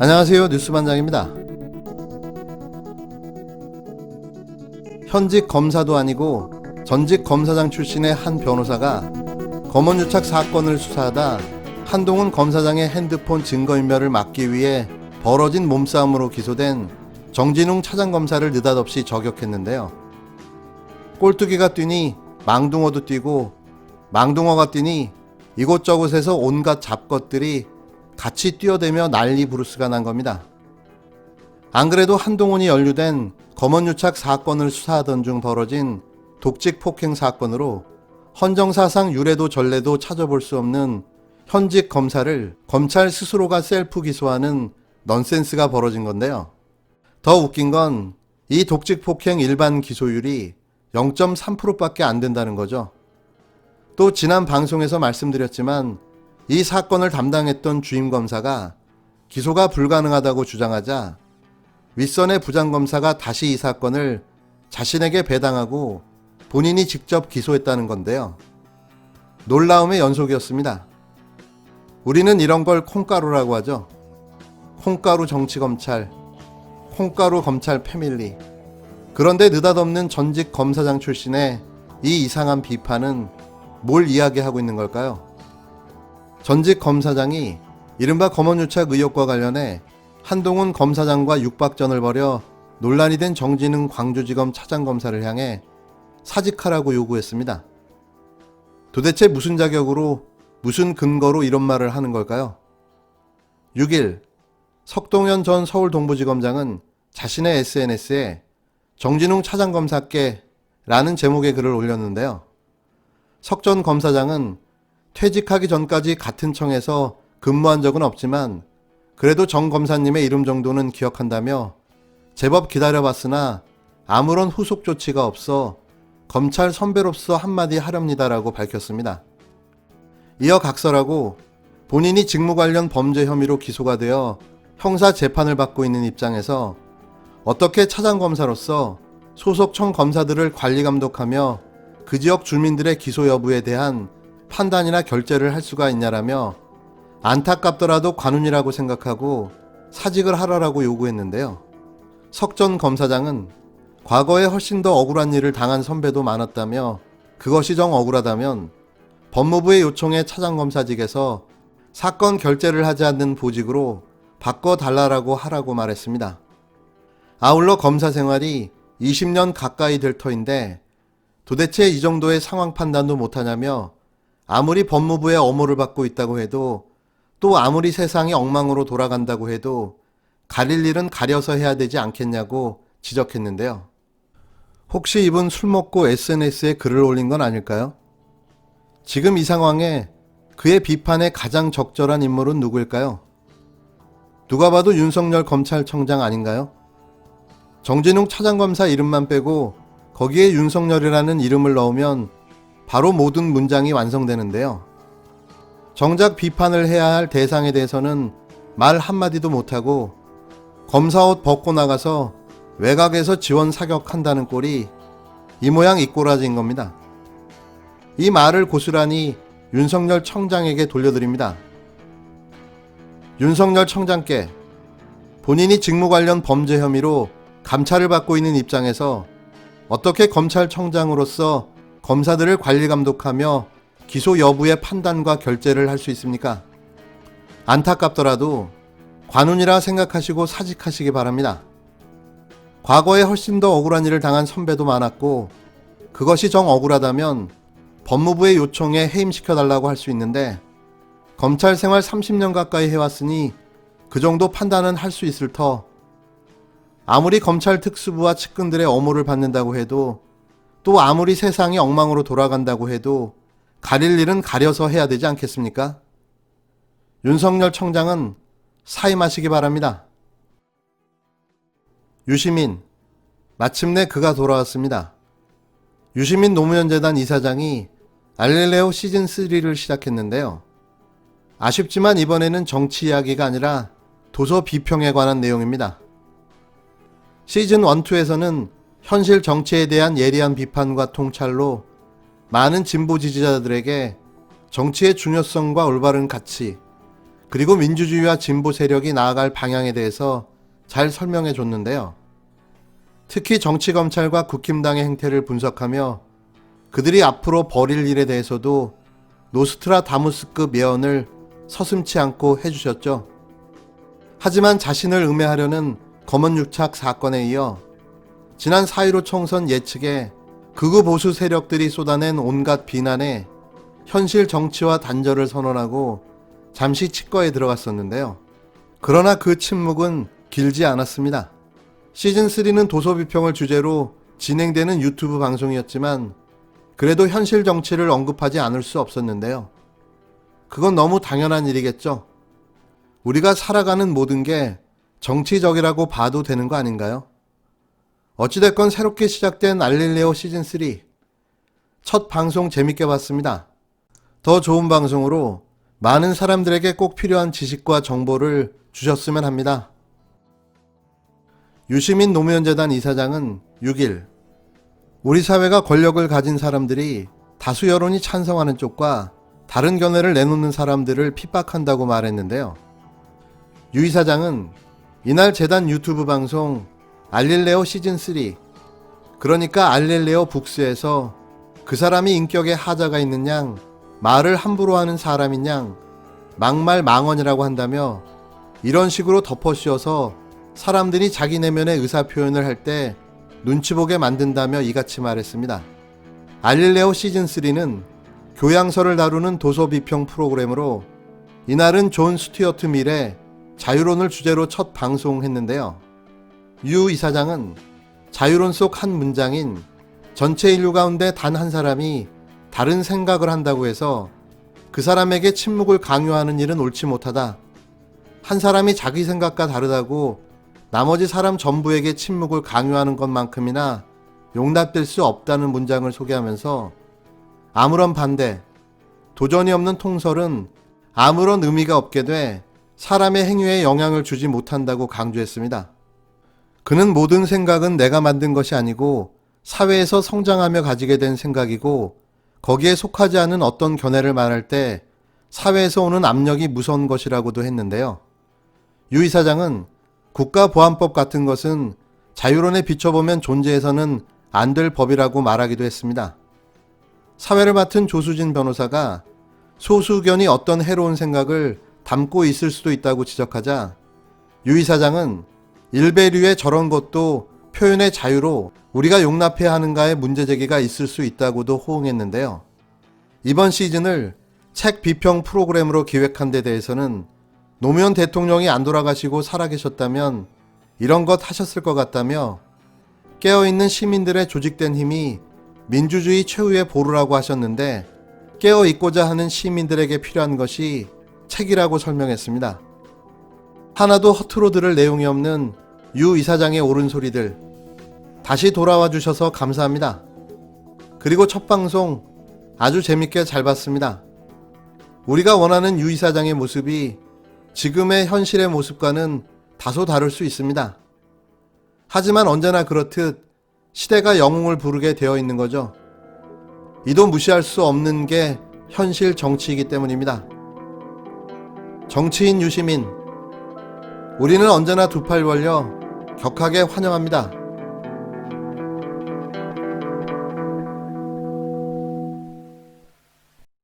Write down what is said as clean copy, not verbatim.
안녕하세요. 뉴스반장입니다. 현직 검사도 아니고 전직 검사장 출신의 한 변호사가 검언유착 사건을 수사하다 한동훈 검사장의 핸드폰 증거인멸을 막기 위해 벌어진 몸싸움으로 기소된 정진웅 차장검사를 느닷없이 저격했는데요. 꼴뚜기가 뛰니 망둥어도 뛰고 망둥어가 뛰니 이곳저곳에서 온갖 잡것들이 같이 뛰어대며 난리 부르스가 난 겁니다. 안 그래도 한동훈이 연루된 검언유착 사건을 수사하던 중 벌어진 독직 폭행 사건으로 헌정사상 유례도 전례도 찾아볼 수 없는 현직 검사를 검찰 스스로가 셀프 기소하는 넌센스가 벌어진 건데요. 더 웃긴 건 이 독직 폭행 일반 기소율이 0.3%밖에 안 된다는 거죠. 또 지난 방송에서 말씀드렸지만 이 사건을 담당했던 주임검사가 기소가 불가능하다고 주장하자 윗선의 부장검사가 다시 이 사건을 자신에게 배당하고 본인이 직접 기소했다는 건데요. 놀라움의 연속이었습니다. 우리는 이런 걸 콩가루라고 하죠. 콩가루 정치검찰, 콩가루 검찰 패밀리. 그런데 느닷없는 전직 검사장 출신의 이 이상한 비판은 뭘 이야기하고 있는 걸까요? 전직 검사장이 이른바 검언유착 의혹과 관련해 한동훈 검사장과 육박전을 벌여 논란이 된 정진웅 광주지검 차장검사를 향해 사직하라고 요구했습니다. 도대체 무슨 자격으로, 무슨 근거로 이런 말을 하는 걸까요? 6일 석동현 전 서울동부지검장은 자신의 SNS에 정진웅 차장검사께 라는 제목의 글을 올렸는데요. 석 전 검사장은 퇴직하기 전까지 같은 청에서 근무한 적은 없지만 그래도 정 검사님의 이름 정도는 기억한다며 제법 기다려봤으나 아무런 후속 조치가 없어 검찰 선배로서 한마디 하렵니다라고 밝혔습니다. 이어 각설하고 본인이 직무 관련 범죄 혐의로 기소가 되어 형사 재판을 받고 있는 입장에서 어떻게 차장검사로서 소속 청 검사들을 관리 감독하며 그 지역 주민들의 기소 여부에 대한 판단이나 결재를 할 수가 있냐라며 안타깝더라도 관운이라고 생각하고 사직을 하라라고 요구했는데요. 석 전 검사장은 과거에 훨씬 더 억울한 일을 당한 선배도 많았다며 그것이 정 억울하다면 법무부의 요청에 차장검사직에서 사건 결재를 하지 않는 보직으로 바꿔달라고 하라고 말했습니다. 아울러 검사 생활이 20년 가까이 될 터인데 도대체 이 정도의 상황 판단도 못하냐며 아무리 법무부의 엄호를 받고 있다고 해도 또 아무리 세상이 엉망으로 돌아간다고 해도 가릴 일은 가려서 해야 되지 않겠냐고 지적했는데요. 혹시 이분 술 먹고 SNS에 글을 올린 건 아닐까요? 지금 이 상황에 그의 비판에 가장 적절한 인물은 누구일까요? 누가 봐도 윤석열 검찰청장 아닌가요? 정진웅 차장검사 이름만 빼고 거기에 윤석열이라는 이름을 넣으면 바로 모든 문장이 완성되는데요. 정작 비판을 해야 할 대상에 대해서는 말 한마디도 못하고 검사 옷 벗고 나가서 외곽에서 지원 사격한다는 꼴이 이 모양 이 꼬라지인 겁니다. 이 말을 고스란히 윤석열 청장에게 돌려드립니다. 윤석열 청장께 본인이 직무 관련 범죄 혐의로 감찰을 받고 있는 입장에서 어떻게 검찰청장으로서 검사들을 관리 감독하며 기소 여부의 판단과 결재를 할 수 있습니까? 안타깝더라도 관운이라 생각하시고 사직하시기 바랍니다. 과거에 훨씬 더 억울한 일을 당한 선배도 많았고 그것이 정 억울하다면 법무부의 요청에 해임시켜달라고 할 수 있는데 검찰 생활 30년 가까이 해왔으니 그 정도 판단은 할 수 있을 터 아무리 검찰 특수부와 측근들의 엄호를 받는다고 해도 또 아무리 세상이 엉망으로 돌아간다고 해도 가릴 일은 가려서 해야 되지 않겠습니까? 윤석열 청장은 사임하시기 바랍니다. 유시민, 마침내 그가 돌아왔습니다. 유시민 노무현재단 이사장이 알릴레오 시즌3를 시작했는데요. 아쉽지만 이번에는 정치 이야기가 아니라 도서 비평에 관한 내용입니다. 시즌 1, 2에서는 현실 정치에 대한 예리한 비판과 통찰로 많은 진보 지지자들에게 정치의 중요성과 올바른 가치, 그리고 민주주의와 진보 세력이 나아갈 방향에 대해서 잘 설명해 줬는데요. 특히 정치검찰과 국힘당의 행태를 분석하며 그들이 앞으로 벌일 일에 대해서도 노스트라다무스급 예언을 서슴지 않고 해주셨죠. 하지만 자신을 음해하려는 검언유착 사건에 이어 지난 4.15 총선 예측에 극우 보수 세력들이 쏟아낸 온갖 비난에 현실 정치와 단절을 선언하고 잠시 치과에 들어갔었는데요. 그러나 그 침묵은 길지 않았습니다. 시즌3는 도서비평을 주제로 진행되는 유튜브 방송이었지만 그래도 현실 정치를 언급하지 않을 수 없었는데요. 그건 너무 당연한 일이겠죠. 우리가 살아가는 모든 게 정치적이라고 봐도 되는 거 아닌가요? 어찌됐건 새롭게 시작된 알릴레오 시즌3 첫 방송 재밌게 봤습니다. 더 좋은 방송으로 많은 사람들에게 꼭 필요한 지식과 정보를 주셨으면 합니다. 유시민 노무현재단 이사장은 6일 우리 사회가 권력을 가진 사람들이 다수 여론이 찬성하는 쪽과 다른 견해를 내놓는 사람들을 핍박한다고 말했는데요. 유 이사장은 이날 재단 유튜브 방송 알릴레오 시즌3 그러니까 알릴레오 북스에서 그 사람이 인격에 하자가 있는 양 말을 함부로 하는 사람인 양 막말 망언이라고 한다며 이런 식으로 덮어씌워서 사람들이 자기 내면의 의사표현을 할 때 눈치 보게 만든다며 이같이 말했습니다. 알릴레오 시즌3는 교양서를 다루는 도서비평 프로그램으로 이날은 존 스튜어트 밀의 자유론을 주제로 첫 방송했는데요. 유 이사장은 자유론 속 한 문장인 전체 인류 가운데 단 한 사람이 다른 생각을 한다고 해서 그 사람에게 침묵을 강요하는 일은 옳지 못하다. 한 사람이 자기 생각과 다르다고 나머지 사람 전부에게 침묵을 강요하는 것만큼이나 용납될 수 없다는 문장을 소개하면서 아무런 반대, 도전이 없는 통설은 아무런 의미가 없게 돼 사람의 행위에 영향을 주지 못한다고 강조했습니다. 그는 모든 생각은 내가 만든 것이 아니고 사회에서 성장하며 가지게 된 생각이고 거기에 속하지 않은 어떤 견해를 말할 때 사회에서 오는 압력이 무서운 것이라고도 했는데요. 유 이사장은 국가보안법 같은 것은 자유론에 비춰보면 존재해서는 안 될 법이라고 말하기도 했습니다. 사회를 맡은 조수진 변호사가 소수 의견이 어떤 해로운 생각을 담고 있을 수도 있다고 지적하자 유 이사장은 일베류의 저런 것도 표현의 자유로 우리가 용납해야 하는가의 문제제기가 있을 수 있다고도 호응했는데요. 이번 시즌을 책 비평 프로그램으로 기획한 데 대해서는 노무현 대통령이 안 돌아가시고 살아계셨다면 이런 것 하셨을 것 같다며 깨어있는 시민들의 조직된 힘이 민주주의 최후의 보루라고 하셨는데 깨어있고자 하는 시민들에게 필요한 것이 책이라고 설명했습니다. 하나도 허투루 들을 내용이 없는 유 이사장의 옳은 소리들 다시 돌아와 주셔서 감사합니다. 그리고 첫 방송 아주 재밌게 잘 봤습니다. 우리가 원하는 유 이사장의 모습이 지금의 현실의 모습과는 다소 다를 수 있습니다. 하지만 언제나 그렇듯 시대가 영웅을 부르게 되어 있는 거죠. 이도 무시할 수 없는 게 현실 정치이기 때문입니다. 정치인 유시민, 우리는 언제나 두 팔 벌려 격하게 환영합니다.